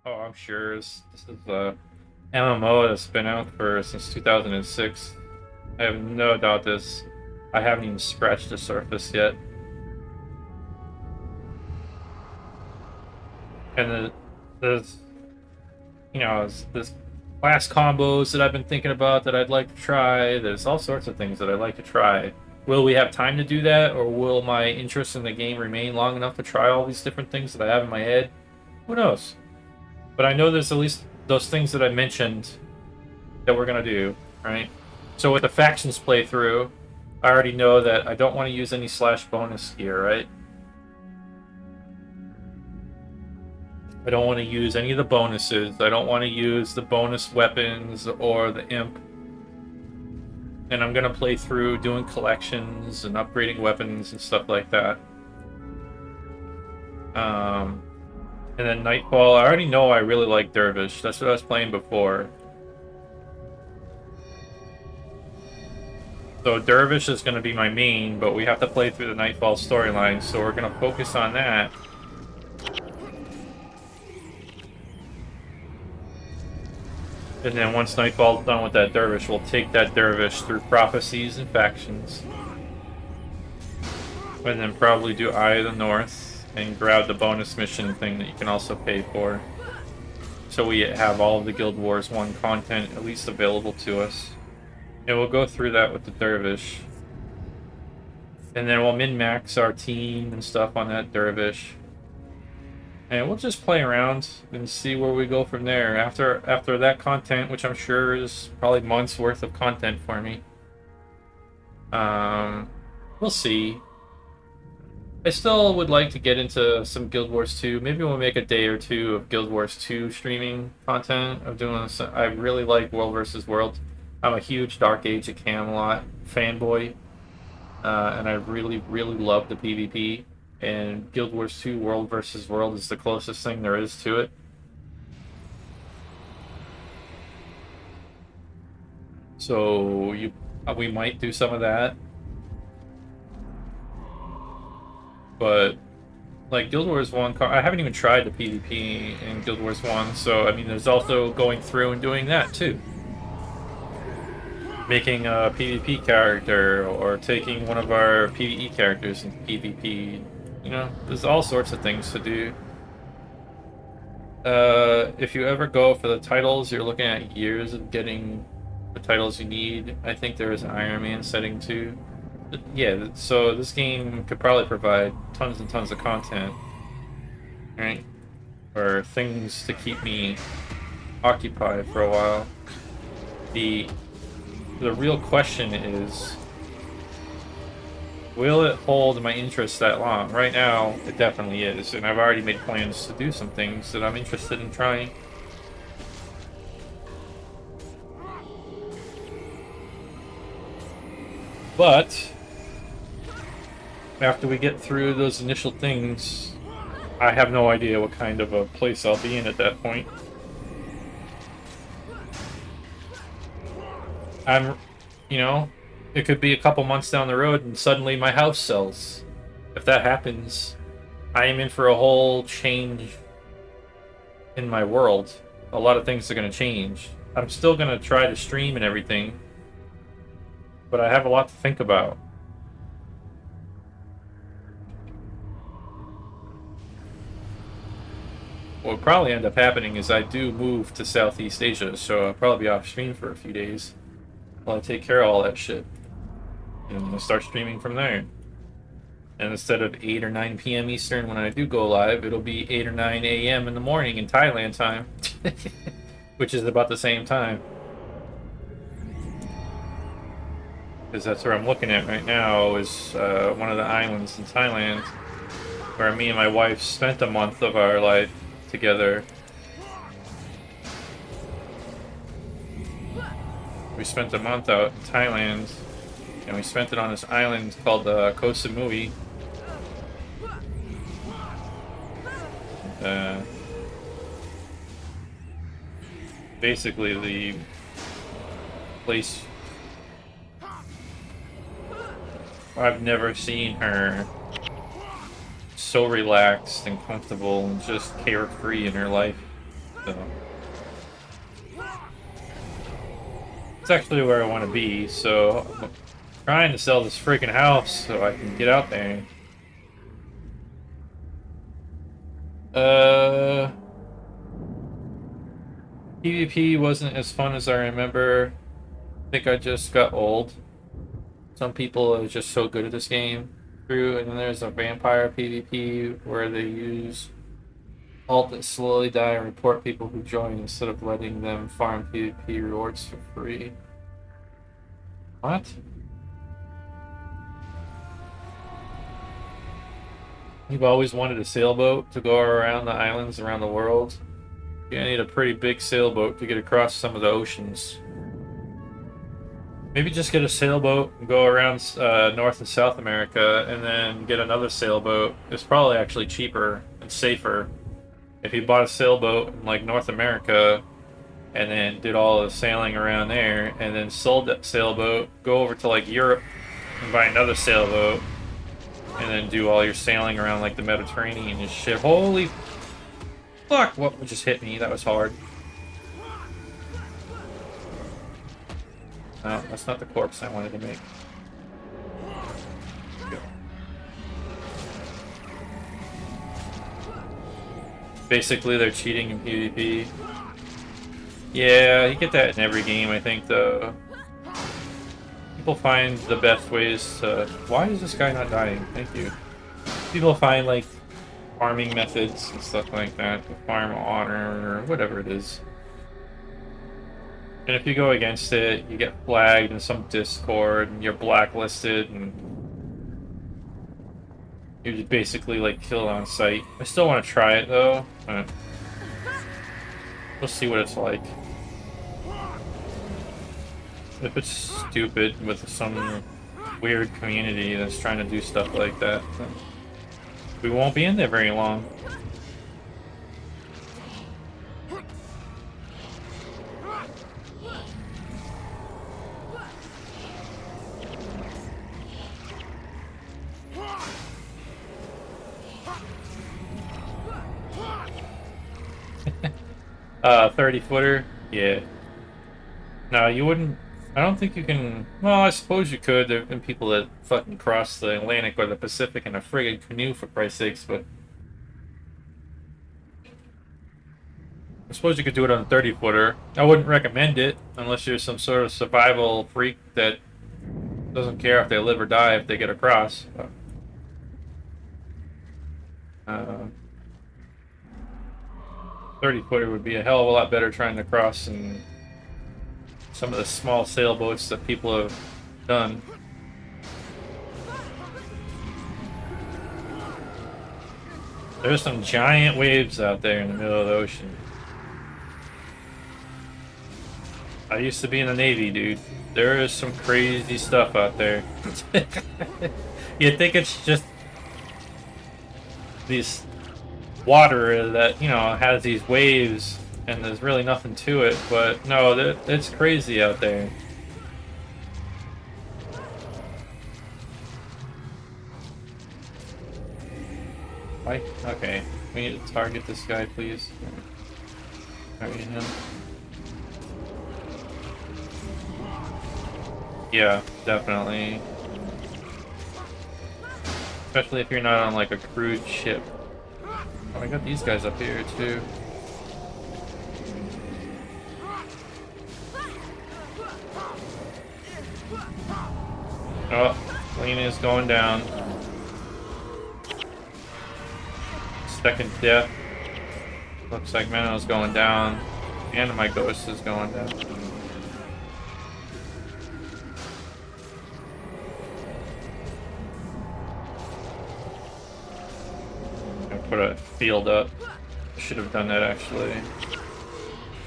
Oh, I'm sure this is a MMO that's been out for since 2006. I have no doubt this. I haven't even scratched the surface yet. And there's, this class combos that I've been thinking about that I'd like to try. There's all sorts of things that I'd like to try. Will we have time to do that, or will my interest in the game remain long enough to try all these different things that I have in my head? Who knows? But I know there's at least those things that I mentioned that we're gonna do, right? So with the factions playthrough, I already know that I don't want to use any slash bonus gear, right? I don't want to use any of the bonuses. I don't want to use the bonus weapons or the imp. And I'm gonna play through doing collections and upgrading weapons and stuff like that. And then Nightfall, I already know I really like Dervish. That's what I was playing before. So Dervish is going to be my main, but we have to play through the Nightfall storyline, so we're going to focus on that. And then once Nightfall's done with that Dervish, we'll take that Dervish through prophecies and factions. And then probably do Eye of the North and grab the bonus mission thing that you can also pay for. So we have all of the Guild Wars 1 content at least available to us. And we'll go through that with the Dervish. And then we'll min-max our team and stuff on that Dervish. And we'll just play around and see where we go from there. After that content, which I'm sure is probably months worth of content for me. We'll see. I still would like to get into some Guild Wars 2. Maybe we'll make a day or two of Guild Wars 2 streaming content. I really like World vs. World. I'm a huge Dark Age of Camelot fanboy. And I really, really love the PvP. And Guild Wars 2 World vs. World is the closest thing there is to it. So we might do some of that. But like Guild Wars 1, I haven't even tried the PvP in Guild Wars 1, so I mean there's also going through and doing that too. Making a PvP character or taking one of our PvE characters into PvP. You know, there's all sorts of things to do. If you ever go for the titles, you're looking at years of getting the titles you need. I think there is an Iron Man setting too. But yeah, so this game could probably provide tons and tons of content, right? Or things to keep me occupied for a while. The real question is, will it hold my interest that long? Right now, it definitely is, and I've already made plans to do some things that I'm interested in trying. But after we get through those initial things, I have no idea what kind of a place I'll be in at that point. It could be a couple months down the road and suddenly my house sells. If that happens, I am in for a whole change in my world. A lot of things are going to change. I'm still going to try to stream and everything, but I have a lot to think about. What will probably end up happening is I do move to Southeast Asia, so I'll probably be off stream for a few days while I take care of all that shit. And I'll start streaming from there. And instead of 8 or 9 p.m. Eastern when I do go live, it'll be 8 or 9 a.m. in the morning in Thailand time, which is about the same time. Because that's where I'm looking at right now is one of the islands in Thailand where me and my wife spent a month of our life together. We spent a month out in Thailand, and we spent it on this island called Koh Samui. Basically, the place I've never seen her so relaxed and comfortable and just carefree in her life. So it's actually where I want to be. So I'm trying to sell this freaking house so I can get out there. PvP wasn't as fun as I remember. I think I just got old. Some people are just so good at this game. True, and then there's a vampire PvP where they use alt that slowly die and report people who join instead of letting them farm PvP rewards for free. What? You've always wanted a sailboat to go around the islands around the world. You're gonna need a pretty big sailboat to get across some of the oceans. Maybe just get a sailboat and go around North and South America, and then get another sailboat. It's probably actually cheaper and safer if you bought a sailboat in like North America, and then did all the sailing around there, and then sold that sailboat, go over to like Europe and buy another sailboat, and then do all your sailing around like the Mediterranean and shit. Holy fuck! What just hit me? That was hard. No, that's not the corpse I wanted to make. Basically, they're cheating in PvP. Yeah, you get that in every game, I think, though. People find the best ways to... Why is this guy not dying? Thank you. People find, like, farming methods and stuff like that to farm honor or whatever it is. And if you go against it, you get flagged in some Discord, and you're blacklisted, and you're just basically like killed on sight. I still want to try it though. We'll see what it's like. If it's stupid with some weird community that's trying to do stuff like that, then we won't be in there very long. 30-footer? Yeah. No, you wouldn't... I don't think you can... Well, I suppose you could. There have been people that fucking cross the Atlantic or the Pacific in a friggin' canoe, for Christ's sakes, but... I suppose you could do it on a 30-footer. I wouldn't recommend it, unless you're some sort of survival freak that doesn't care if they live or die if they get across. But, 30-footer would be a hell of a lot better trying to cross in some of the small sailboats that people have done. There's some giant waves out there in the middle of the ocean. I used to be in the Navy, dude. There is some crazy stuff out there. You think it's just these water that, you know, has these waves and there's really nothing to it, but no, it's crazy out there. Why? Okay, we need to target this guy, please. Target him. Yeah, definitely. Especially if you're not on like a crude ship. Oh, I got these guys up here too. Oh, Lena's going down. Second death. Looks like Mano's going down. And my ghost is going down. Put a field up. Should have done that actually.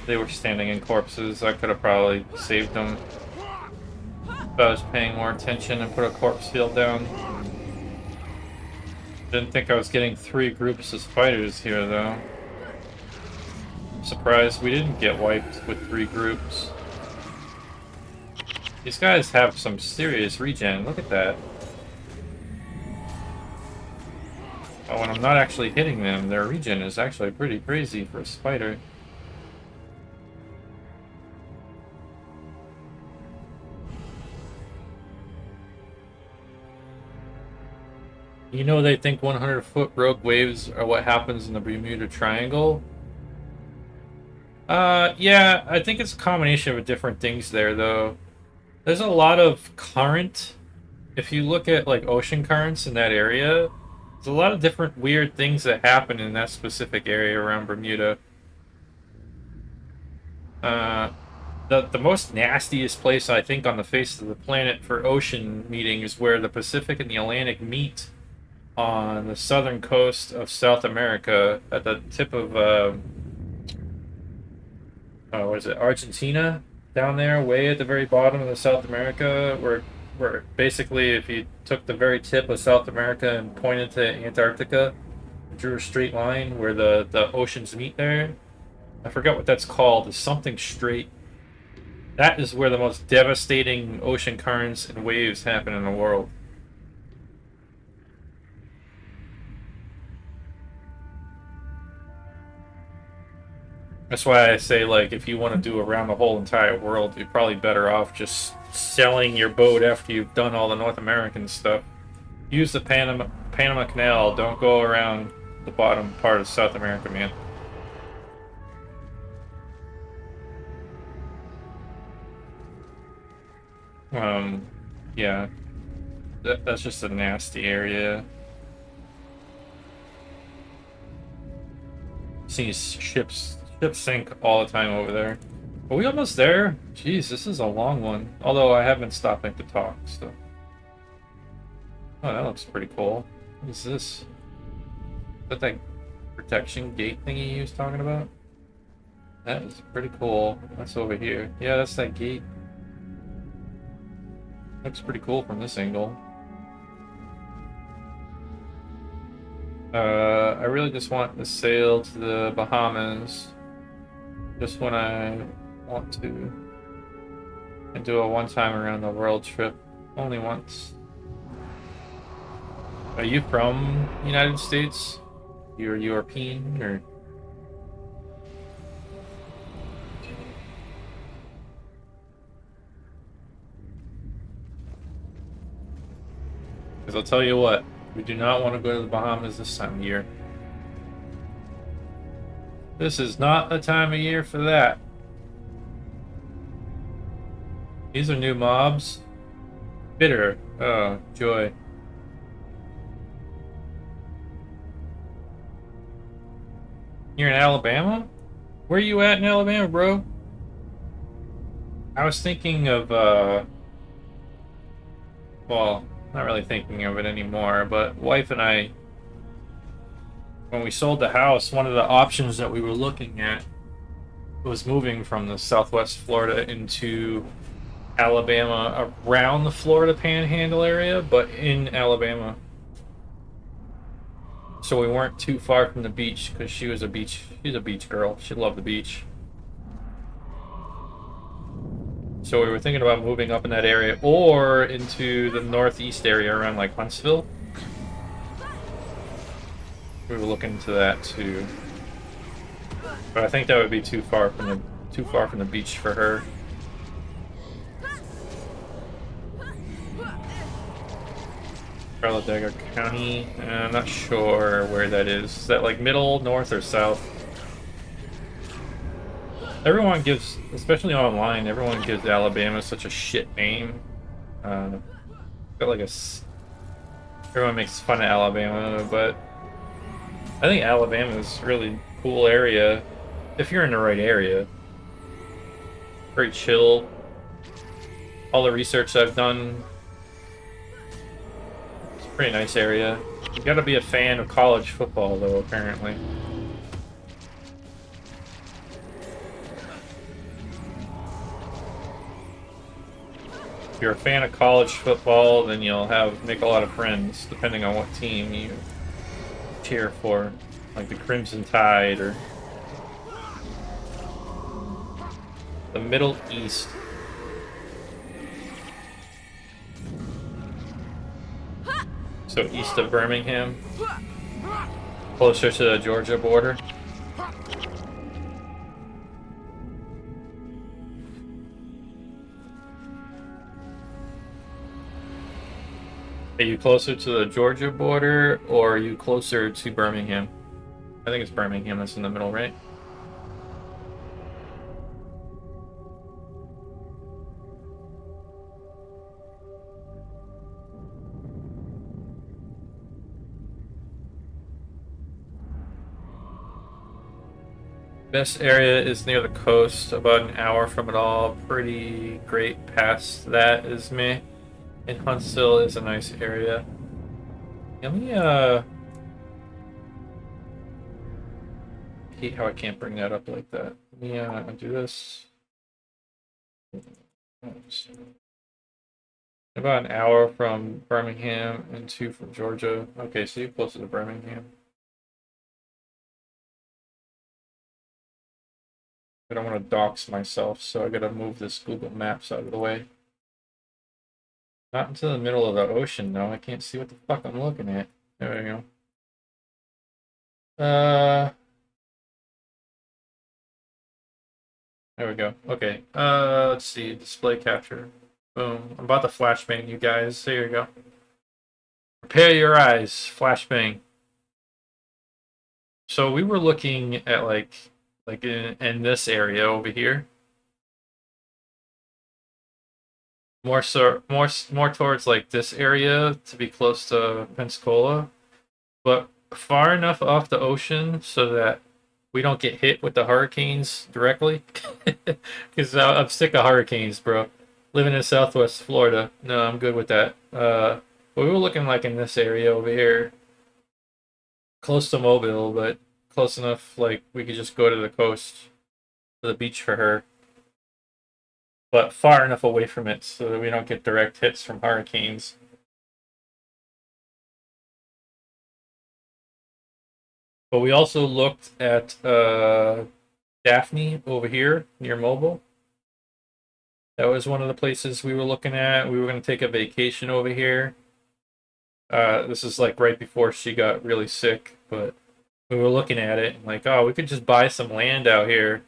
They were standing in corpses. I could have probably saved them if I was paying more attention and put a corpse field down. Didn't think I was getting 3 groups of fighters here though. I'm surprised we didn't get wiped with 3 groups. These guys have some serious regen. Look at that. Oh, when I'm not actually hitting them, their regen is actually pretty crazy for a spider. You know they think 100-foot rogue waves are what happens in the Bermuda Triangle? Yeah, I think it's a combination of different things there, though. There's a lot of current. If you look at, like, ocean currents in that area, there's a lot of different weird things that happen in that specific area around Bermuda. Uh, the most nastiest place, I think, on the face of the planet for ocean meeting is where the Pacific and the Atlantic meet on the southern coast of South America at the tip of what is it, Argentina, down there, way at the very bottom of the South America, where basically if you took the very tip of South America and pointed to Antarctica, drew a straight line where the oceans meet there. I forgot what that's called. It's something straight. That is where the most devastating ocean currents and waves happen in the world. That's why I say, like, if you want to do around the whole entire world, you're probably better off just selling your boat after you've done all the North American stuff. Use the Panama Canal. Don't go around the bottom part of South America, man. Yeah. That's just a nasty area. See ships sink all the time over there. Are we almost there? Jeez, this is a long one. Although I have been stopping to talk, so. Oh, that looks pretty cool. What is this? Is that protection gate thingy he was talking about? That is pretty cool. That's over here. Yeah, that's that gate. Looks pretty cool from this angle. I really just want to sail to the Bahamas. Just when I want to. And do a one-time around the world trip. Only once. Are you from the United States? You're European, or? Because I'll tell you what, we do not want to go to the Bahamas this time of year. This is not the time of year for that. These are new mobs. Bitter. Oh, joy. You're in Alabama? Where are you at in Alabama, bro? I was thinking of, well, not really thinking of it anymore, but wife and I, when we sold the house, one of the options that we were looking at was moving from the Southwest Florida into Alabama, around the Florida Panhandle area, but in Alabama. So we weren't too far from the beach, because she's a beach girl. She loved the beach. So we were thinking about moving up in that area, or into the northeast area around, like, Huntsville. We were looking into that too, but I think that would be too far from the beach for her. Talladega County. I'm not sure where that is. Is that like middle, north, or south? Everyone gives, especially online, everyone gives Alabama such a shit name. Got like everyone makes fun of Alabama, but I think Alabama is a really cool area if you're in the right area. Very chill. All the research I've done, it's a pretty nice area. You gotta be a fan of college football, though, apparently. If you're a fan of college football, then you'll make a lot of friends, depending on what team you cheer for, like the Crimson Tide or the Middle East. So east of Birmingham, closer to the Georgia border. Are you closer to the Georgia border or are you closer to Birmingham? I think it's Birmingham that's in the middle, right? Best area is near the coast, about an hour from it all. Pretty great past that is me. And Huntsville is a nice area. Let me hate how I can't bring that up like that. Let me do this. About an hour from Birmingham and 2 from Georgia. Okay, so you're closer to Birmingham. I don't want to dox myself, so I gotta move this Google Maps out of the way. Not into the middle of the ocean, though. I can't see what the fuck I'm looking at. There we go. There we go. Okay. Let's see. Display capture. Boom. I'm about to flashbang you guys. There you go. Prepare your eyes. Flashbang. So we were looking at like in this area over here. More towards like this area to be close to Pensacola, but far enough off the ocean so that we don't get hit with the hurricanes directly. Because I'm sick of hurricanes, bro. Living in Southwest Florida, no, I'm good with that. But we were looking like in this area over here, close to Mobile, but close enough like we could just go to the coast, to the beach for her, but far enough away from it so that we don't get direct hits from hurricanes. But we also looked at Daphne over here near Mobile. That was one of the places we were looking at. We were going to take a vacation over here. This is like right before she got really sick, but we were looking at it and like, oh, we could just buy some land out here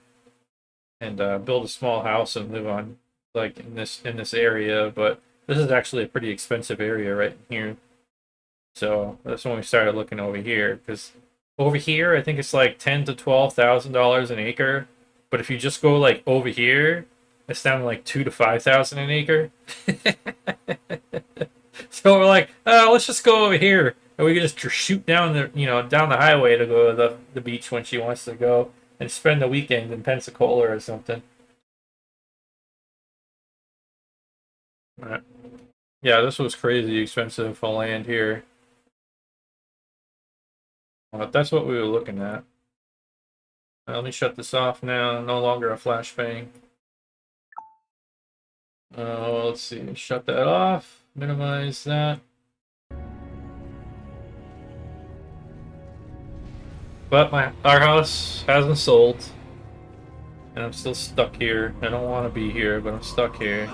and build a small house and live on like in this area. But this is actually a pretty expensive area right here. So that's when we started looking over here because over here I think it's like $10,000 to $12,000 an acre. But if you just go like over here, it's down to like 2 to 5 thousand an acre. So we're like, oh, let's just go over here, and we can just shoot down down the highway to go to the beach when she wants to go, and spend the weekend in Pensacola or something. Right. Yeah, this was crazy expensive for land here. That's what we were looking at. Let me shut this off now. No longer a flashbang. Let's see. Shut that off. Minimize that. But our house hasn't sold. And I'm still stuck here. I don't want to be here, but I'm stuck here.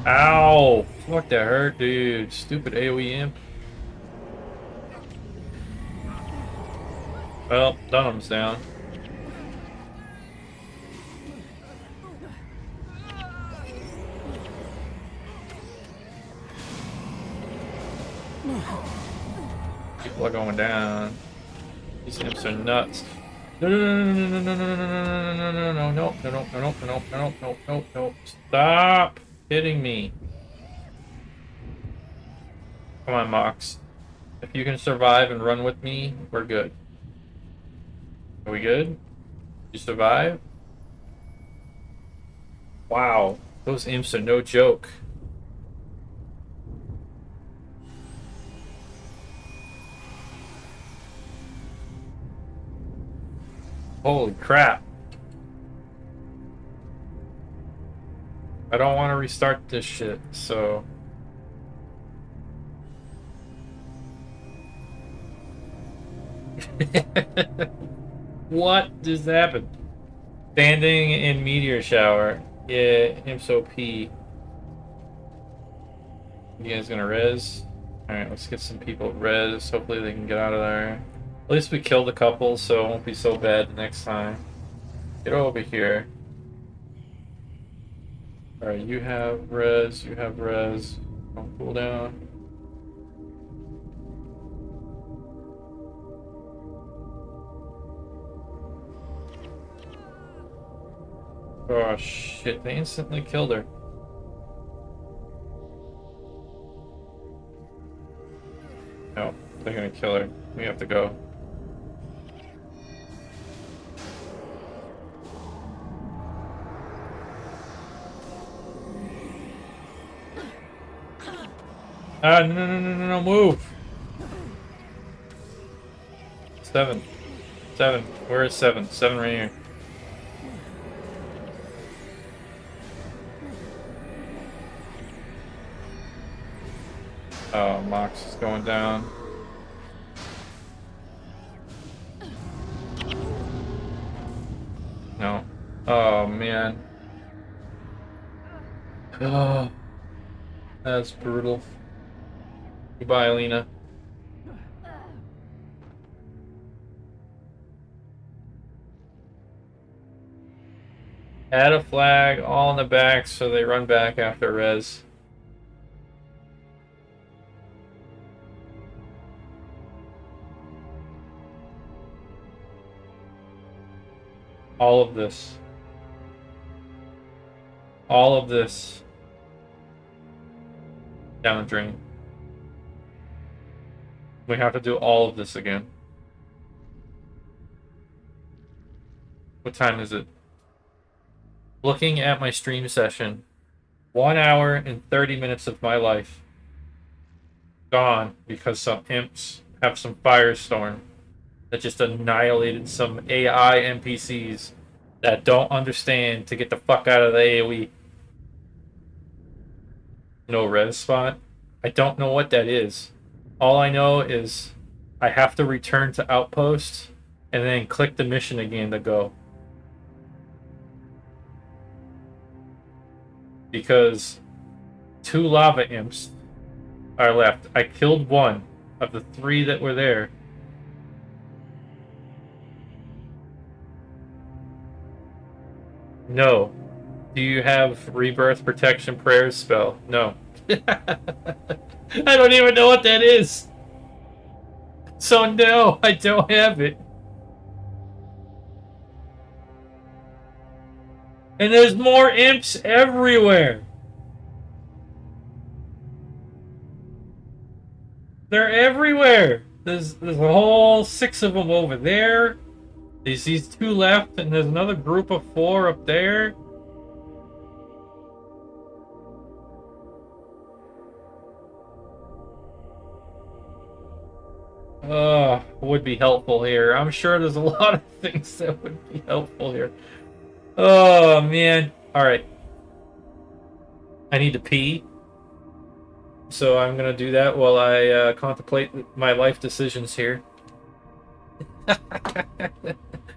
Ow! Fuck, that hurt, dude. Stupid AoE imp. Well, Dunham's down. People are going down. These imps are nuts. No, no, no, no, no, no, no, no, no, no, no, no, no, no, no, no, no, no, no, no. Stop hitting me. Come on, Mox. If you can survive and run with me, we're good. Are we good? You survive? Wow, those imps are no joke. Holy crap. I don't want to restart this shit, so... What just happened? Standing in meteor shower. Yeah, imps OP. You guys gonna res? Alright, let's get some people res. Hopefully they can get out of there. At least we killed a couple, so it won't be so bad the next time. Get over here. Alright, you have res, Don't cool down. Oh shit, they instantly killed her. No, they're gonna kill her. We have to go. Ah, no, no, no, no, no, no, move! 7. 7. Where is 7? 7 right here. Oh, Mox is going down. No. Oh, man. Oh, that's brutal. Goodbye, Alina. Add a flag, all in the back, so they run back after res. All of this. All of this. Down the drain. We have to do all of this again. What time is it? Looking at my stream session. 1 hour and 30 minutes of my life. Gone because some imps have some firestorm that just annihilated some AI NPCs that don't understand to get the fuck out of the AoE. No res spot. I don't know what that is. All I know is I have to return to Outpost and then click the mission again to go. Because 2 lava imps are left. I killed 1 of the 3 that were there. No. Do you have rebirth protection prayers spell? No. I don't even know what that is. So no, I don't have it. And there's more imps everywhere. They're everywhere. There's a whole 6 of them over there. There's these 2 left, and there's another group of 4 up there. Would be helpful here. I'm sure there's a lot of things that would be helpful here. Oh, man. Alright. I need to pee. So I'm gonna do that while I contemplate my life decisions here.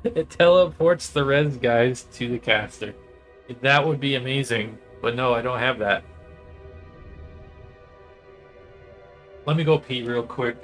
It teleports the res guys to the caster. That would be amazing. But no, I don't have that. Let me go pee real quick.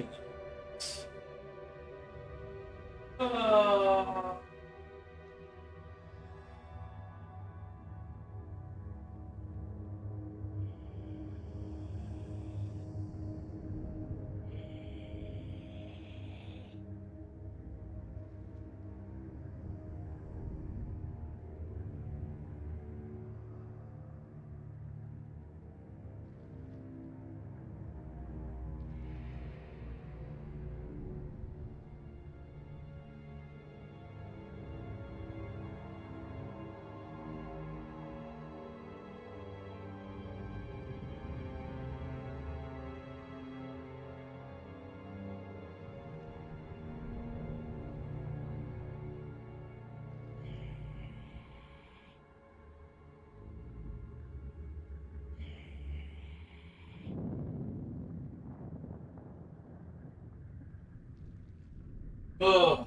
Oh,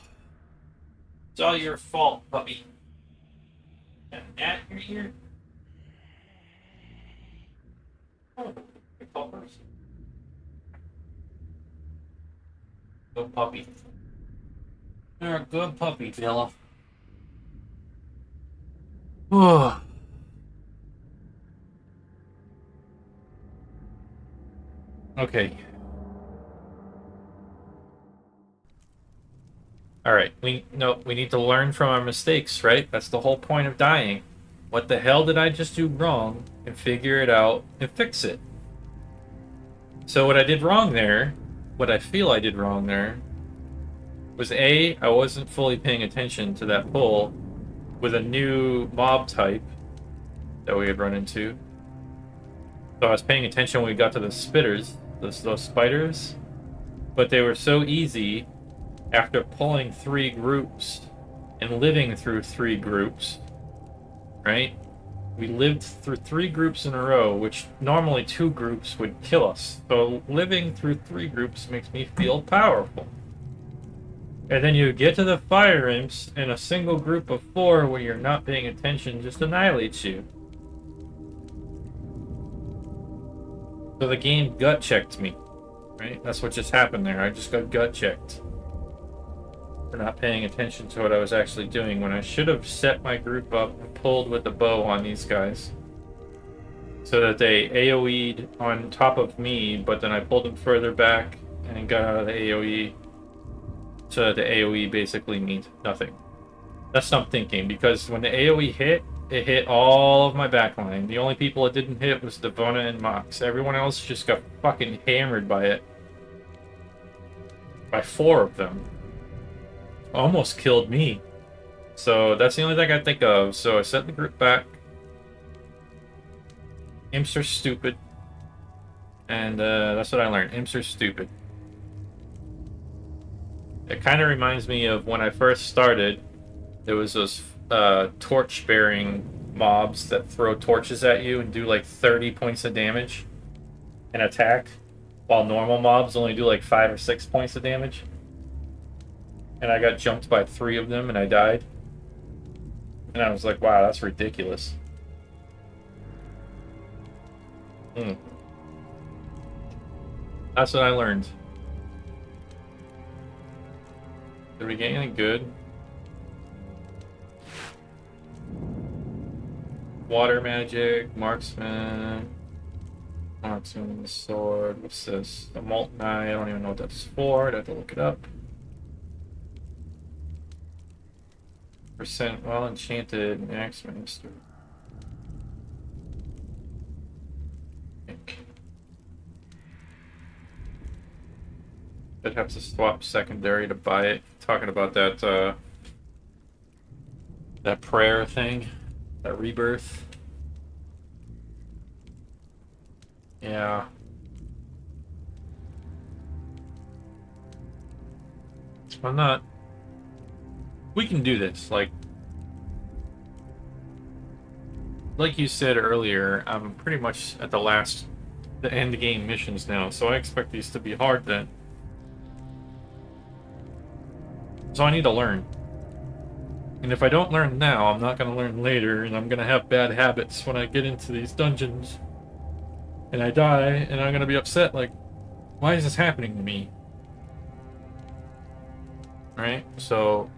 it's all your fault, puppy. Got a gnat in your ear? Oh, good puppers. Good puppy. You're a good puppy, Bella. Oh. Okay. All right. We need to learn from our mistakes, right? That's the whole point of dying. what the hell did I just do wrong and figure it out and fix it. So what I did wrong there, what I feel I did wrong there, was A, I wasn't fully paying attention to that pull with a new mob type that we had run into. So I was paying attention when we got to the spitters, those spiders, but they were so easy after pulling 3 groups and living through 3 groups, right? We lived through 3 groups in a row, which normally 2 groups would kill us. So living through 3 groups makes me feel powerful. And then you get to the fire imps, and a single group of 4 where you're not paying attention just annihilates you. So the game gut checked me, right? That's what just happened there. I just got gut checked for not paying attention to what I was actually doing when I should have set my group up and pulled with the bow on these guys so that they AoE'd on top of me, but then I pulled them further back and got out of the AoE so that the AoE basically means nothing. That's what I'm thinking, because when the AoE hit, it hit all of my backline. The only people it didn't hit was Devona and Mox. Everyone else just got fucking hammered by it. By 4 of them. Almost killed me. So that's the only thing I think of. So I set the group back. Imps are stupid. And that's what I learned. Imps are stupid. It kind of reminds me of when I first started. There was those torch-bearing mobs that throw torches at you and do like 30 points of damage and attack, while normal mobs only do like 5 or 6 points of damage. And I got jumped by 3 of them and I died. And I was like, wow, that's ridiculous. That's what I learned. Did we get anything good? Water magic, marksman, sword. What's this? A molten eye. I don't even know what that's for. I'd have to look it up. Percent well enchanted axe master. I'd have to swap secondary to buy it. Talking about that that prayer thing, that rebirth. Yeah. I'm not. We can do this. Like you said earlier, I'm pretty much at the end game missions now, so I expect these to be hard then. So I need to learn. And if I don't learn now, I'm not going to learn later, and I'm going to have bad habits when I get into these dungeons. And I die, and I'm going to be upset, like, why is this happening to me? Right? So,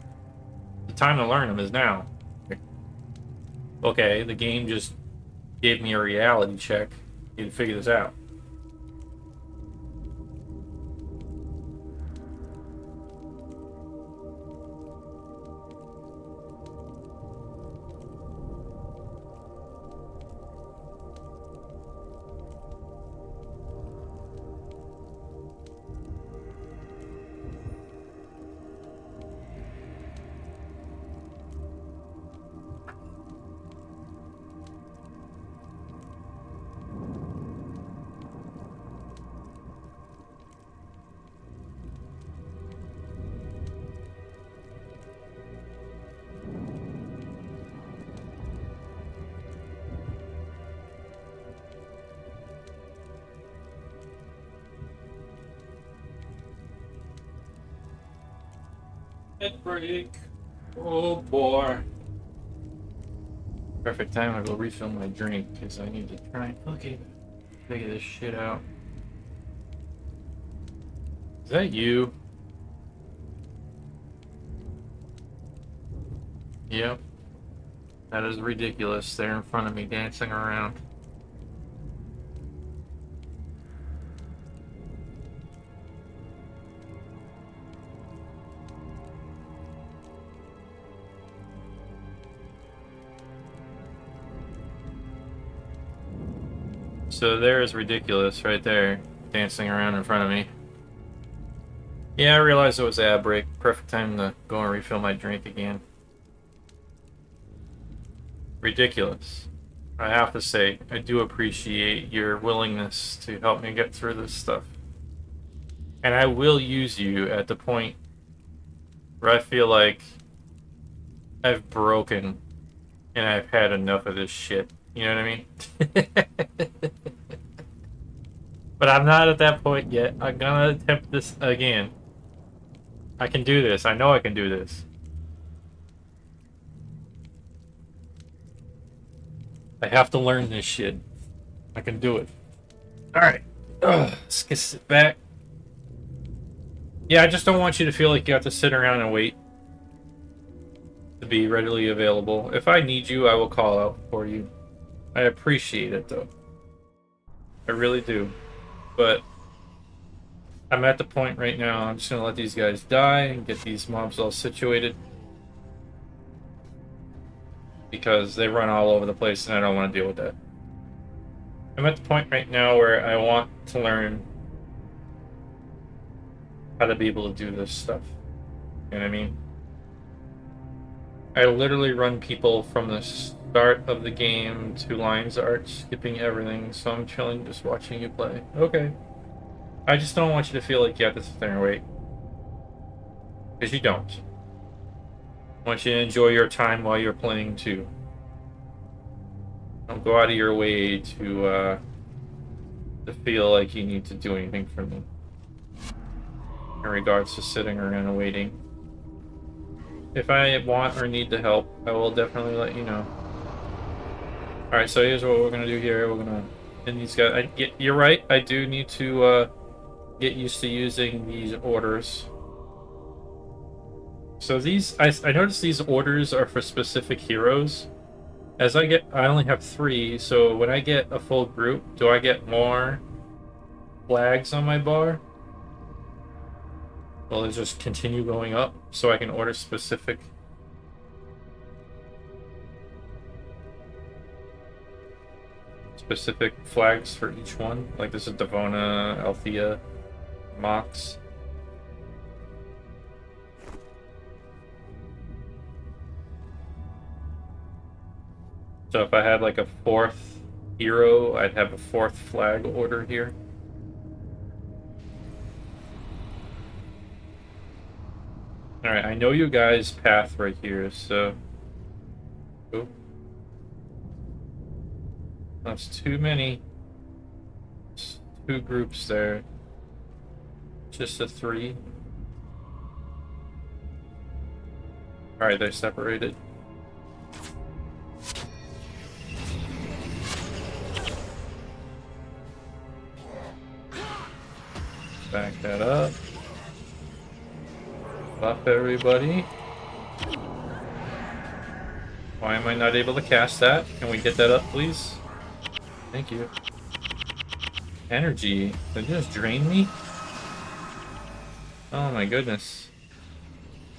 the time to learn them is now. Okay, the game just gave me a reality check. You need to figure this out. Head break. Oh boy. Perfect time to go refill my drink because I need to try and figure this shit out. Is that you? Yep. That is ridiculous. They're in front of me dancing around. So there is ridiculous right there, dancing around in front of me. Yeah, I realized it was ad break. Perfect time to go and refill my drink again. Ridiculous. I have to say, I do appreciate your willingness to help me get through this stuff. And I will use you at the point where I feel like I've broken and I've had enough of this shit. You know what I mean? But I'm not at that point yet. I'm gonna attempt this again. I can do this. I know I can do this. I have to learn this shit. I can do it. Alright. Let's get sit back. Yeah, I just don't want you to feel like you have to sit around and wait to be readily available. If I need you, I will call out for you. I appreciate it, though. I really do. But I'm at the point right now, I'm just going to let these guys die and get these mobs all situated. Because they run all over the place and I don't want to deal with that. I'm at the point right now where I want to learn how to be able to do this stuff. You know what I mean? I literally run people from the start of the game to lines art, skipping everything, so I'm chilling just watching you play. Okay. I just don't want you to feel like you have to sit there and wait. Because you don't. I want you to enjoy your time while you're playing too. Don't go out of your way to feel like you need to do anything for me. In regards to sitting around and waiting. If I want or need the help, I will definitely let you know. Alright, so here's what we're gonna do here. We're gonna end these guys. You're right, I do need to get used to using these orders. So these, I noticed these orders are for specific heroes. As I only have 3, so when I get a full group, do I get more flags on my bar? Will it just continue going up so I can order specific flags for each one? Like this is Devona, Althea, Mox. So if I had like a 4th hero, I'd have a 4th flag order here. Alright, I know you guys' path right here, so... Oh. That's too many. It's 2 groups there. Just a 3. Alright, they're separated. Back that up. Buff everybody. Why am I not able to cast that? Can we get that up, please? Thank you. Energy. Did you just drain me? Oh my goodness.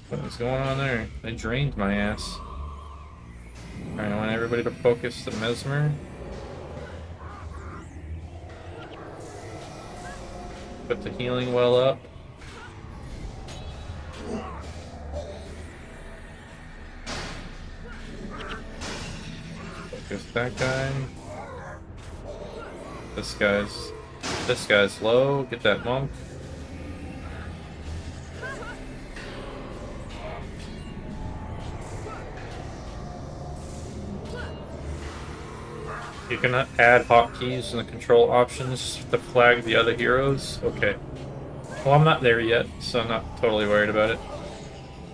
What is going on there? They drained my ass. Alright, I want everybody to focus the Mesmer. Put the healing well up. Focus that guy. This guy's low. Get that monk. You can add hotkeys in the control options to flag the other heroes. Okay. Well, I'm not there yet, so I'm not totally worried about it.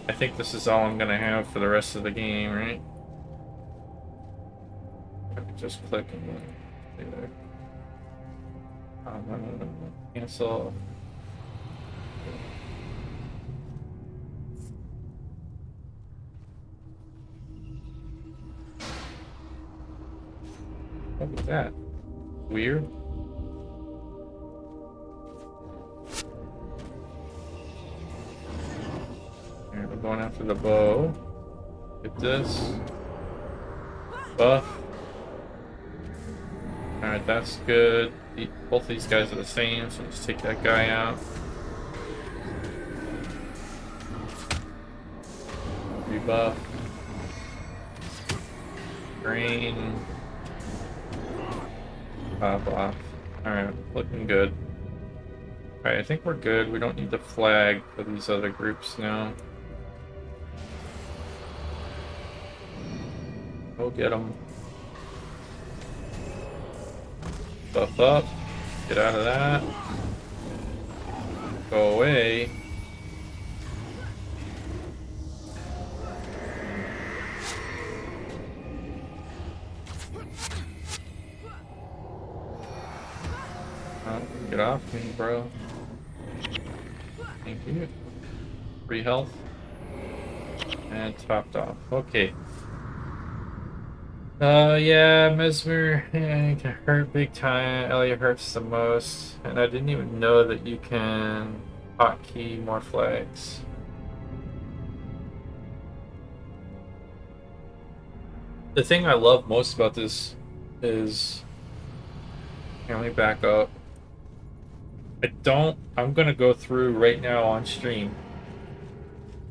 I think this is all I'm gonna have for the rest of the game, right? I can just click and stay there. No. Cancel. What was that? Weird. Alright, we're going after the bow. Get this. Buff. Alright, that's good. Both these guys are the same, so let's take that guy out. Rebuff. Drain. Pop off. Alright, looking good. Alright, I think we're good. We don't need the flag for these other groups now. Go get them. Buff up. Get out of that. Go away. Get off me, bro. Thank you. Free health. And topped off. Okay. Yeah, Mesmer, yeah, you can hurt big time. Elliot hurts the most. And I didn't even know that you can hotkey more flags. The thing I love most about this is... Here, let me back up. I'm gonna go through right now on stream.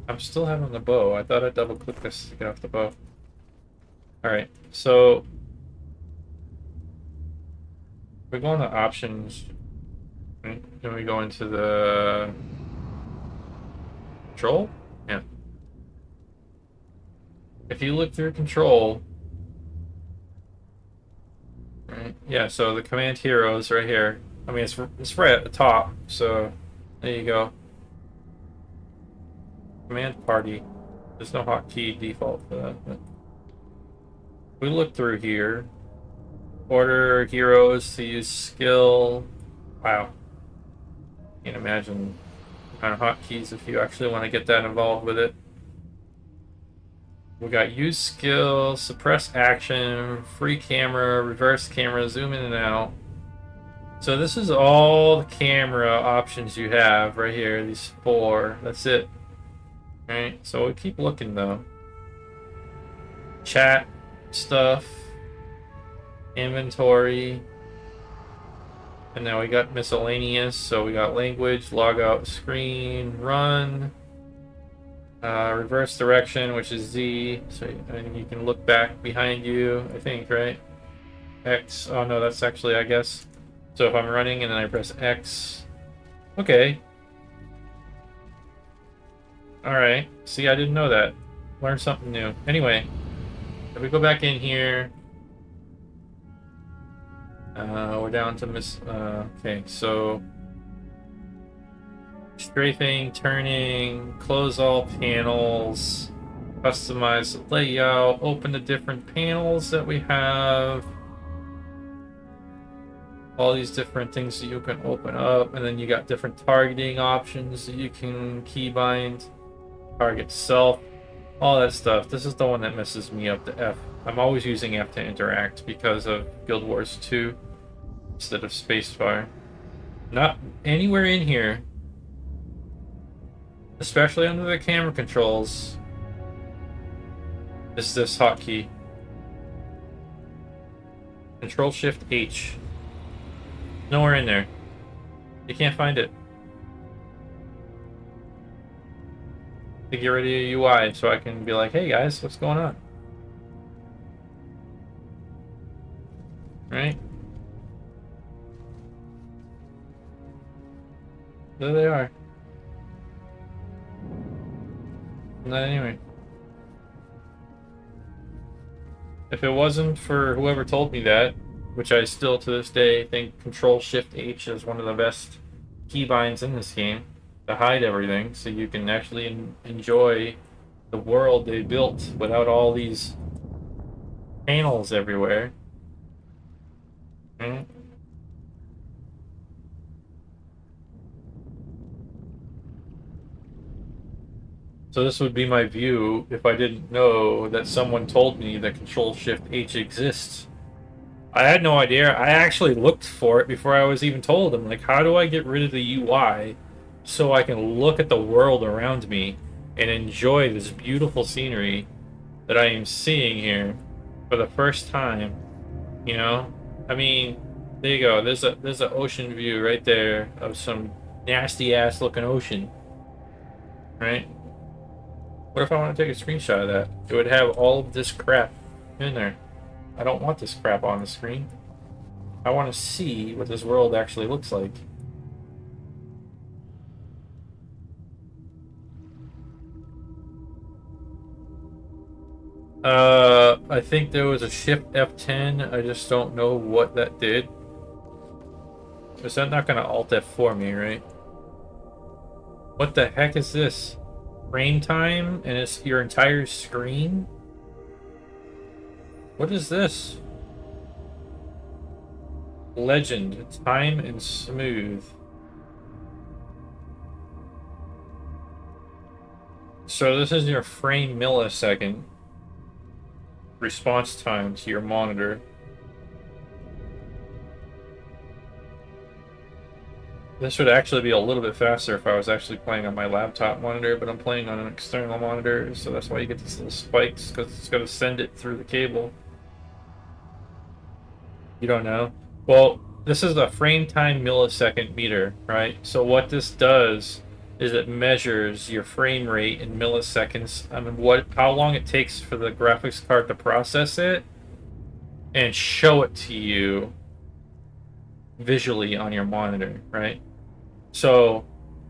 I'm still having the bow. I thought I'd double click this to get off the bow. Alright, so we go into options, right? Then we go into the control? Yeah. If you look through control, right? Yeah, so the command heroes right here. I mean, it's right at the top, so there you go. Command party. There's no hotkey default for that. But we look through here. Order heroes to use skill. Wow. Can't imagine the kind of hotkeys if you actually want to get that involved with it. We got use skill, suppress action, free camera, reverse camera, zoom in and out. So this is all the camera options you have right here, these 4. That's it. Alright, so we keep looking though. Chat stuff, inventory, and now we got miscellaneous. So we got language, log out screen, run, reverse direction, which is Z. So and you can look back behind you, I think, right? X. Oh no, that's actually, I guess. So if I'm running and then I press X, okay. Alright, see, I didn't know that. Learned something new. Anyway, if we go back in here, we're down to okay, so strafing, turning, close all panels, customize the layout, open the different panels that we have. All these different things that you can open up, and then you got different targeting options that you can keybind, target self, all that stuff. This is the one that messes me up, the F. I'm always using F to interact because of Guild Wars 2 instead of spacebar. Not anywhere in here, especially under the camera controls, is this hotkey. Control-Shift-H. Nowhere in there. You can't find it. To get rid of your UI so I can be like, hey guys, what's going on? Right? There they are. Not anyway. If it wasn't for whoever told me that, which I still to this day think Control-Shift-H is one of the best keybinds in this game to hide everything, so you can actually enjoy the world they built without all these panels everywhere. Mm. So this would be my view if I didn't know that someone told me that Control-Shift-H exists. I had no idea. I actually looked for it before I was even told. I'm like, how do I get rid of the UI so I can look at the world around me and enjoy this beautiful scenery that I am seeing here for the first time, you know? I mean, there you go. There's a ocean view right there of some nasty ass looking ocean, right? What if I want to take a screenshot of that? It would have all of this crap in there. I don't want this crap on the screen. I want to see what this world actually looks like. I think there was a Shift F10. I just don't know what that did. Is that not going to Alt F4 me, right? What the heck is this? Frame time and it's your entire screen? What is this? Legend, time and smooth. So this is your frame millisecond response time to your monitor. This would actually be a little bit faster if I was actually playing on my laptop monitor, but I'm playing on an external monitor, so that's why you get these little spikes, because it's going to send it through the cable. You don't know? Well, this is a frame time millisecond meter, right? So what this does is it measures your frame rate in milliseconds. I mean, how long it takes for the graphics card to process it and show it to you visually on your monitor, right? So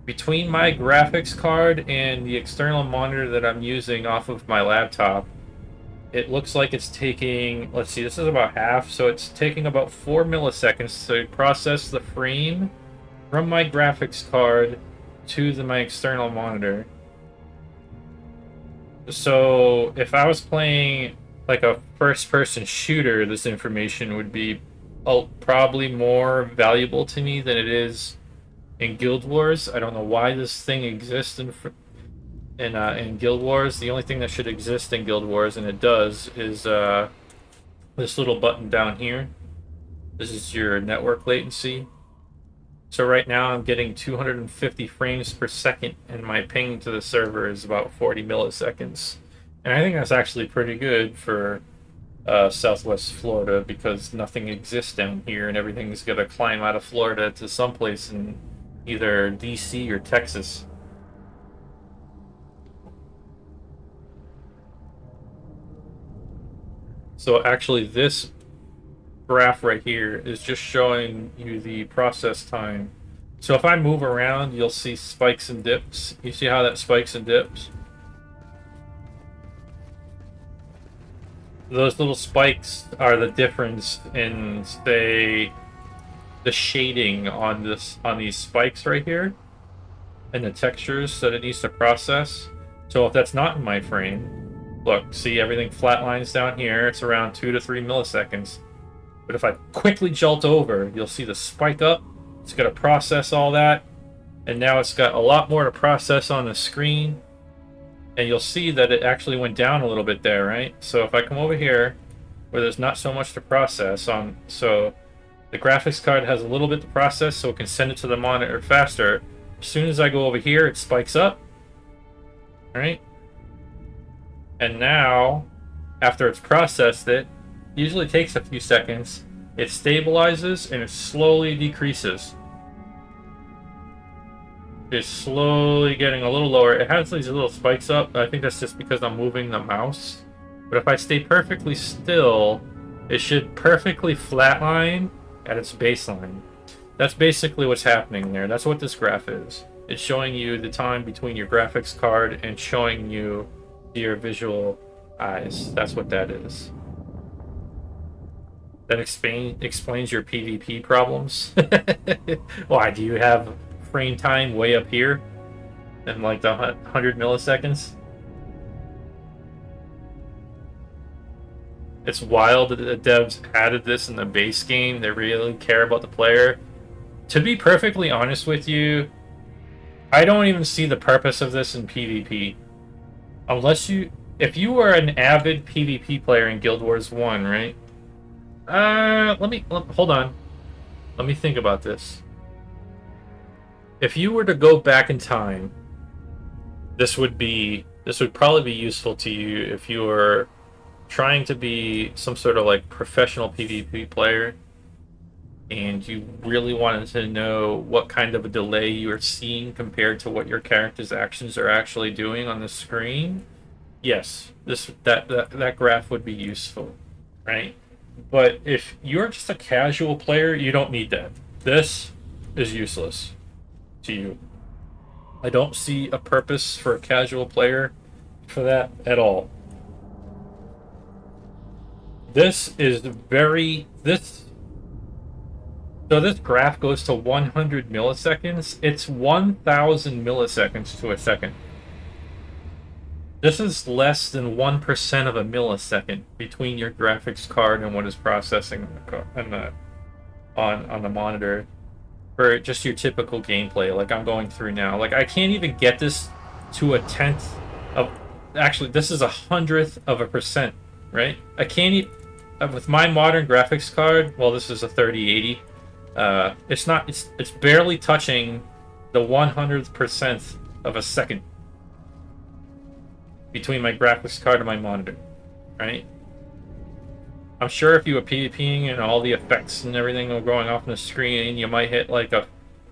between my graphics card and the external monitor that I'm using off of my laptop, it looks like it's taking, let's see, this is about half, so it's taking about 4 milliseconds to process the frame from my graphics card to my external monitor. So if I was playing like a first-person shooter, this information would be probably more valuable to me than it is in Guild Wars. I don't know why this thing exists in Guild Wars. The only thing that should exist in Guild Wars, and it does, is this little button down here. This is your network latency. So right now I'm getting 250 frames per second, and my ping to the server is about 40 milliseconds. And I think that's actually pretty good for Southwest Florida, because nothing exists down here, and everything's gonna climb out of Florida to someplace in either DC or Texas. So actually this graph right here is just showing you the process time. So if I move around, you'll see spikes and dips. You see how that spikes and dips? Those little spikes are the difference in, say, the shading on these spikes right here and the textures that it needs to process. So if that's not in my frame, look, see, everything flatlines down here. It's around 2 to 3 milliseconds. But if I quickly jolt over, you'll see the spike up. It's going to process all that. And now it's got a lot more to process on the screen. And you'll see that it actually went down a little bit there, right? So if I come over here, where there's not so much to process on, so the graphics card has a little bit to process, so it can send it to the monitor faster. As soon as I go over here, it spikes up, right? And now, after it's processed it, usually takes a few seconds, it stabilizes and it slowly decreases. It's slowly getting a little lower. It has these little spikes up. I think that's just because I'm moving the mouse. But if I stay perfectly still, it should perfectly flatline at its baseline. That's basically what's happening there. That's what this graph is. It's showing you the time between your graphics card and showing you your visual eyes. That's what that is. That explains your PvP problems. Why, do you have frame time way up here in like the 100 milliseconds? It's wild that the devs added this in the base game. They really care about the player. To be perfectly honest with you, I don't even see the purpose of this in PvP. If you were an avid PvP player in Guild Wars 1, right? Hold on. Let me think about this. If you were to go back in time, this would probably be useful to you if you were trying to be some sort of like professional PvP player. and you really wanted to know what kind of a delay you are seeing compared to what your character's actions are actually doing on the screen, yes, that graph would be useful, right? But if you're just a casual player, you don't need that. This is useless to you. I don't see a purpose for a casual player for that at all. This is very this so this graph goes to 100 milliseconds. It's 1,000 milliseconds to a second. This is less than 1% of a millisecond between your graphics card and what is processing on the monitor for just your typical gameplay. Like I'm going through now. Like I can't even get this to a tenth of. Actually, this is 100th of a percent, right? I can't even with my modern graphics card. Well, this is a 3080. It's not. It's barely touching the 100th percent of a second between my graphics card and my monitor, right? I'm sure if you were PvPing and all the effects and everything were going off on the screen, you might hit like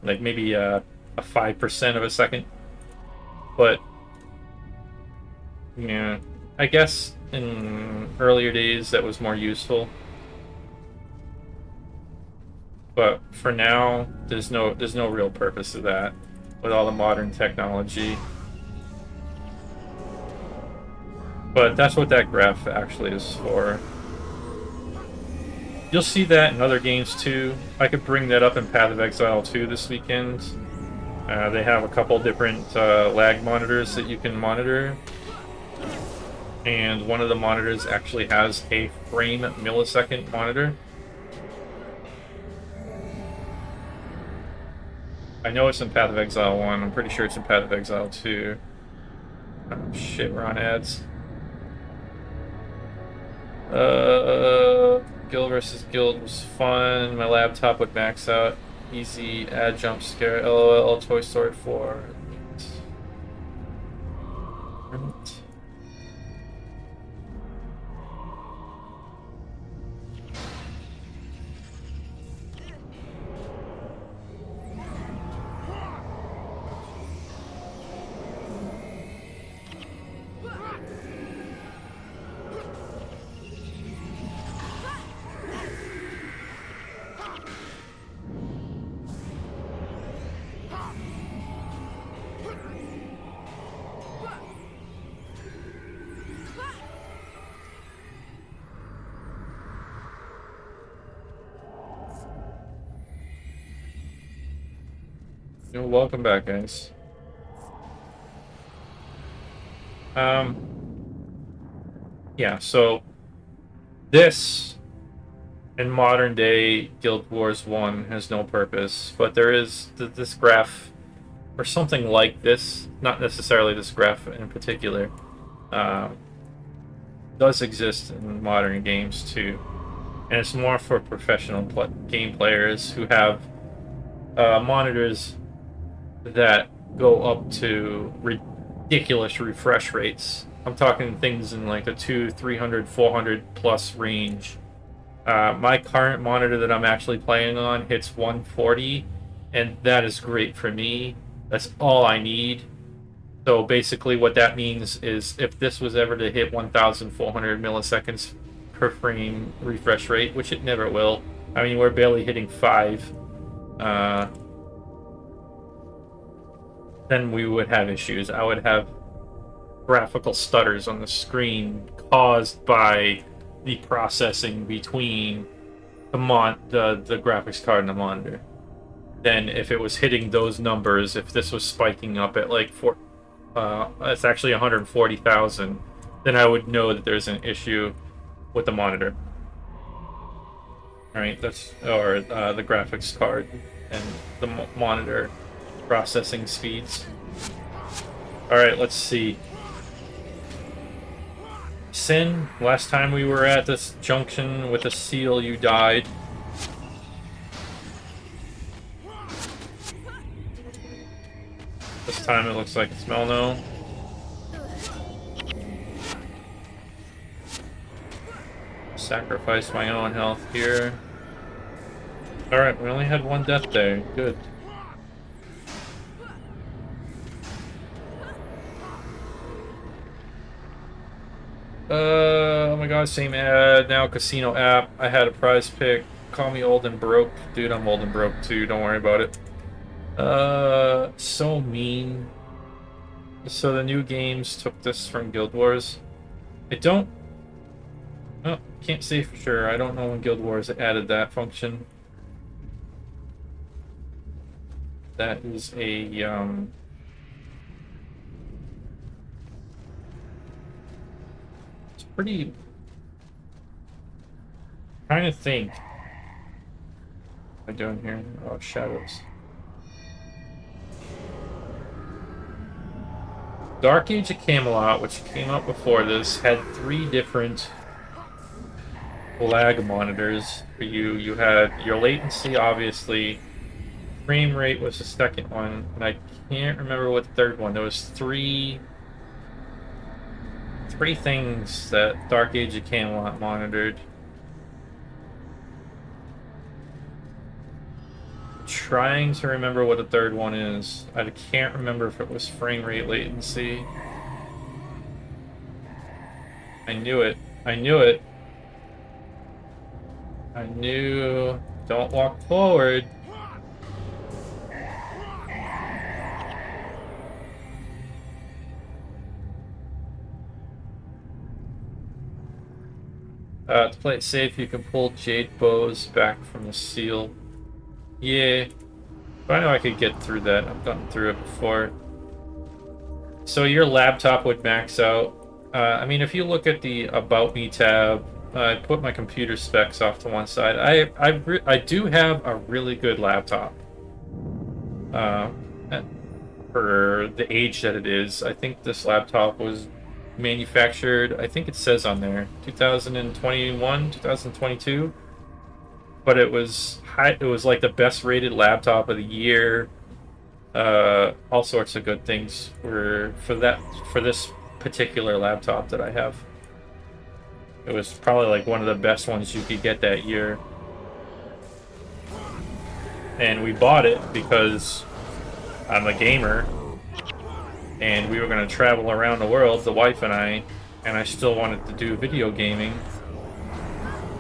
maybe a 5% of a second. But yeah, I guess in earlier days that was more useful. But for now, there's no real purpose to that with all the modern technology. But that's what that graph actually is for. You'll see that in other games too. I could bring that up in Path of Exile 2 this weekend. They have a couple different lag monitors that you can monitor. And one of the monitors actually has a frame millisecond monitor. I know it's in Path of Exile 1. I'm pretty sure it's in Path of Exile 2. Oh, shit, we're on ads. Guild versus Guild was fun. My laptop would max out. Easy ad jump scare. LOL. Toy Story 4. Welcome back, guys. Yeah, so this in modern day Guild Wars 1 has no purpose, but there is this graph or something like this, not necessarily this graph in particular, does exist in modern games too. And it's more for professional game players who have monitors that go up to ridiculous refresh rates. I'm talking things in like the 200, 300, 400 plus range. My current monitor that I'm actually playing on hits 140, and that is great for me. That's all I need. So basically what that means is if this was ever to hit 1,400 milliseconds per frame refresh rate, which it never will. I mean, we're barely hitting 5. Then we would have issues. I would have graphical stutters on the screen caused by the processing between the graphics card and the monitor. Then if it was hitting those numbers, if this was spiking up at like it's actually 140,000, then I would know that there's an issue with the monitor. All right, or the graphics card and the monitor processing speeds. All right, let's see. Sin, last time we were at this junction with a seal, you died. This time it looks like it's Melno. Sacrifice my own health here. Alright, we only had one death there. Good. Oh my god, same ad, now casino app. I had a prize pick. Call me old and broke. Dude, I'm old and broke too, don't worry about it. So mean. So the new games took this from Guild Wars. I don't... Oh, can't say for sure. I don't know when Guild Wars added that function. That is a, It's pretty... Trying to think. What am I doing here? Oh, shadows. Dark Age of Camelot, which came out before this, had 3 different lag monitors for you. You had your latency, obviously. Frame rate was the second one, and I can't remember what the third one. There was three things that Dark Age of Camelot monitored. Trying to remember what the third one is. I can't remember if it was frame rate latency. I knew it. I knew it. I knew. Don't walk forward. To play it safe, you can pull jade bows back from the seal. Yeah. But I know I could get through that. I've gotten through it before. So your laptop would max out. I mean, if you look at the About Me tab, I put my computer specs off to one side. I do have a really good laptop. For the age that it is, I think this laptop was manufactured, I think it says on there, 2021, 2022. But it was high, it was like the best rated laptop of the year. All sorts of good things for this particular laptop that I have. It was probably like one of the best ones you could get that year. And we bought it because I'm a gamer and we were going to travel around the world, the wife and I still wanted to do video gaming.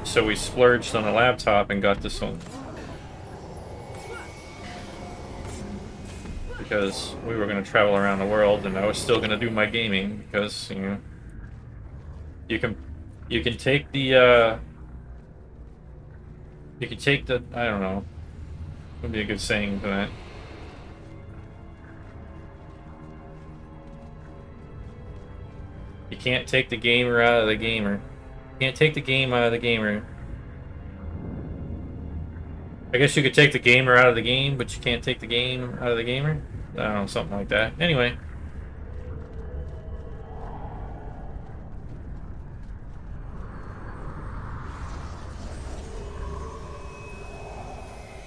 So we splurged on a laptop and got this one. Because we were going to travel around the world and I was still going to do my gaming because, you know, you can take the I don't know, would be a good saying for that. You can't take the gamer out of the gamer. You can't take the game out of the gamer. I guess you could take the gamer out of the game, but you can't take the game out of the gamer? I don't know, something like that. Anyway.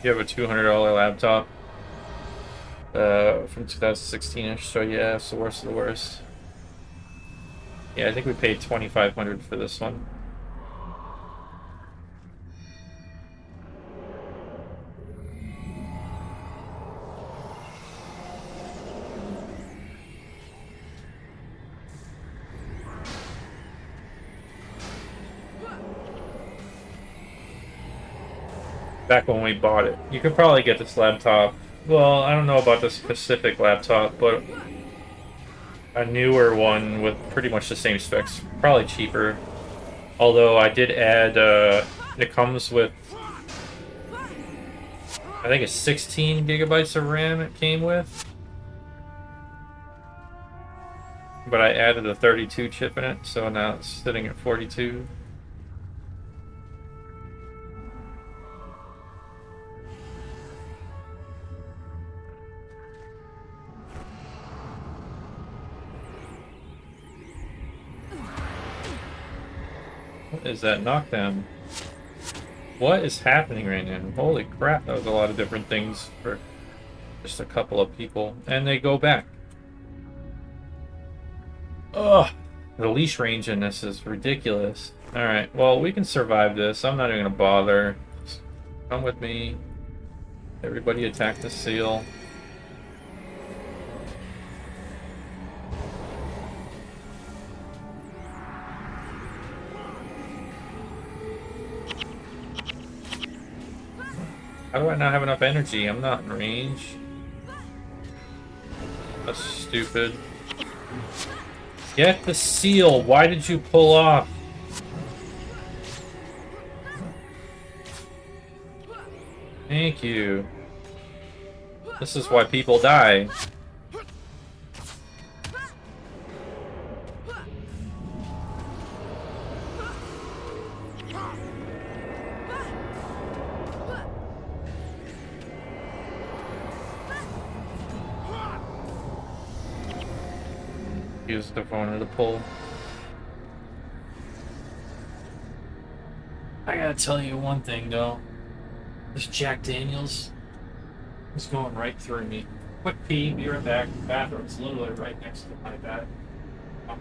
You have a $200 laptop from 2016-ish, so yeah, it's the worst of the worst. Yeah, I think we paid $2,500 for this one. Back when we bought it. You could probably get this laptop. Well, I don't know about this specific laptop, but a newer one with pretty much the same specs. Probably cheaper. Although I did add, it comes with, I think it's 16 gigabytes of RAM it came with. But I added a 32 chip in it, so now it's sitting at 42. What is that knockdown? What is happening right now? Holy crap, that was a lot of different things for just a couple of people. And they go back. Ugh! The leash range in this is ridiculous. Alright, well, we can survive this. I'm not even gonna bother. Just come with me. Everybody attack the seal. How do I not have enough energy? I'm not in range. That's stupid. Get the seal. Why did you pull off? Thank you. This is why people die. Use the phone to pull. I gotta tell you one thing though. This Jack Daniels is going right through me. Quick pee, be right back. The bathroom's literally right next to my bed. Oh.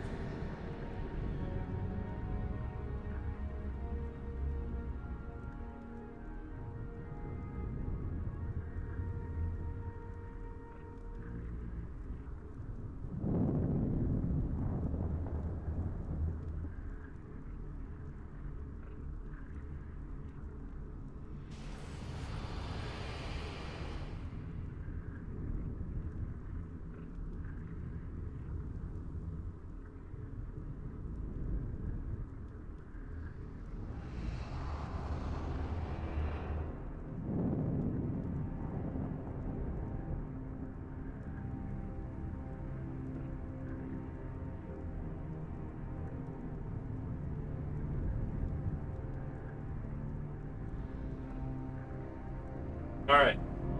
Alright.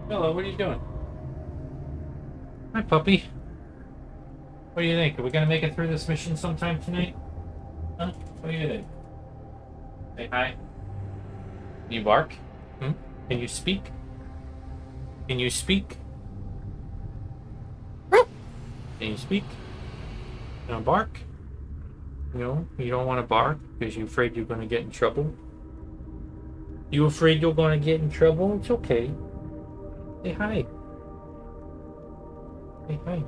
Hello, what are you doing? Hi, puppy. What do you think? Are we gonna make it through this mission sometime tonight? Huh? What do you think? Say hi. Can you bark? Hmm? Can you speak? Can you speak? Can you speak? You wanna bark? No, you don't want to bark because you're afraid you're gonna get in trouble? You afraid you're gonna get in trouble? It's okay. Say hi. Say hi.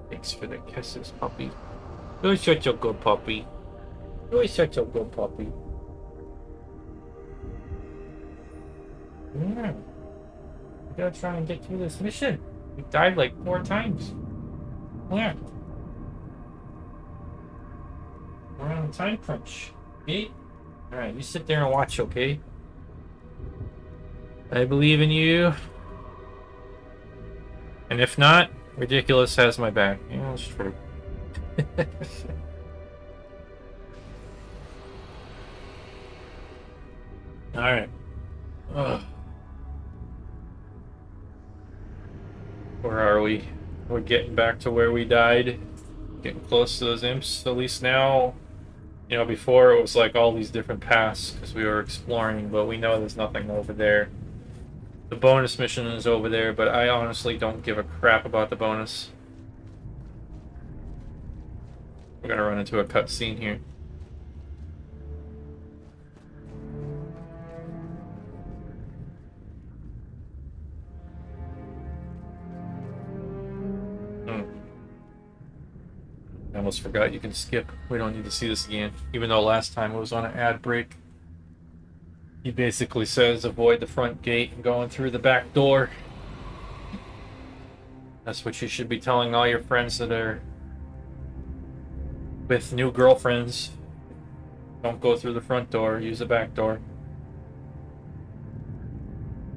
Thanks for the kisses, puppy. You're such a good puppy. You're such a good puppy. Yeah. We gotta try and get through this mission. We died like 4 times. Yeah. We're on a time crunch. Okay? Alright, you sit there and watch, okay? I believe in you. And if not, Ridiculous has my back. Yeah, that's true. Alright. Where are we? We're getting back to where we died. Getting close to those imps. At least now, you know, before it was like all these different paths because we were exploring, but we know there's nothing over there. The bonus mission is over there, but I honestly don't give a crap about the bonus. We're gonna run into a cutscene here. I almost forgot you can skip. We don't need to see this again. Even though last time it was on an ad break. He basically says avoid the front gate and going through the back door. That's what you should be telling all your friends that are with new girlfriends. Don't go through the front door, use the back door.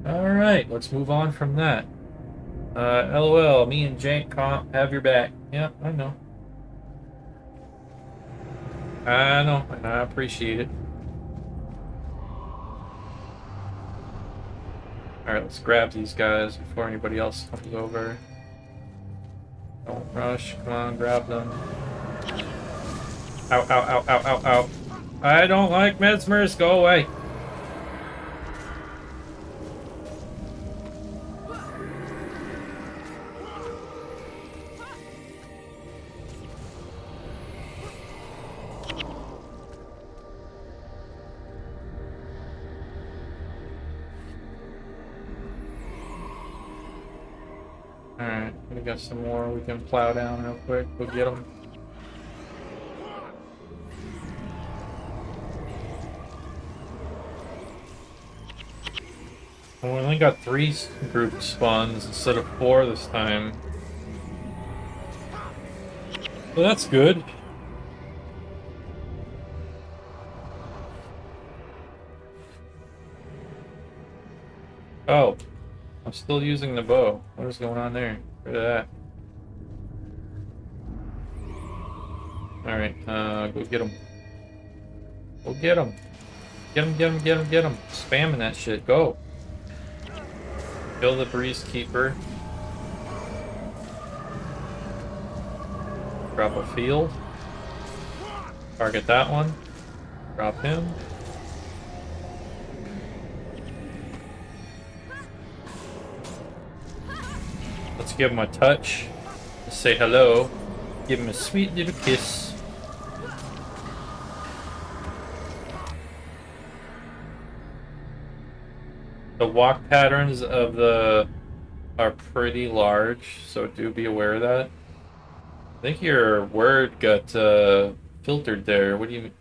Alright, let's move on from that. LOL, me and Jank can't have your back. Yeah, I know. I know, and I appreciate it. Alright, let's grab these guys before anybody else comes over. Don't rush, come on, grab them. Ow, ow, ow, ow, ow, ow. I don't like mesmers, go away. Alright, we got some more we can plow down real quick. We'll get them. We only got 3 group spawns instead of 4 this time. So that's good. Oh, I'm still using the bow. What is going on there? Look at that. Alright, go get him. Go get him. Get him, get him, get him, get him. Spamming that shit. Go. Kill the Breeze Keeper. Drop a field. Target that one. Drop him. Let's give him a touch. Let's say hello. Give him a sweet little kiss. The walk patterns of the are pretty large, so do be aware of that. I think your word got filtered there. What do you mean?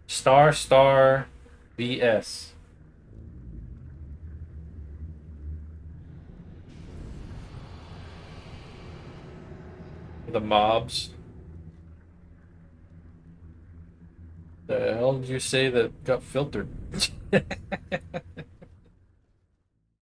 Star star VS. The mobs. The hell did you say that got filtered?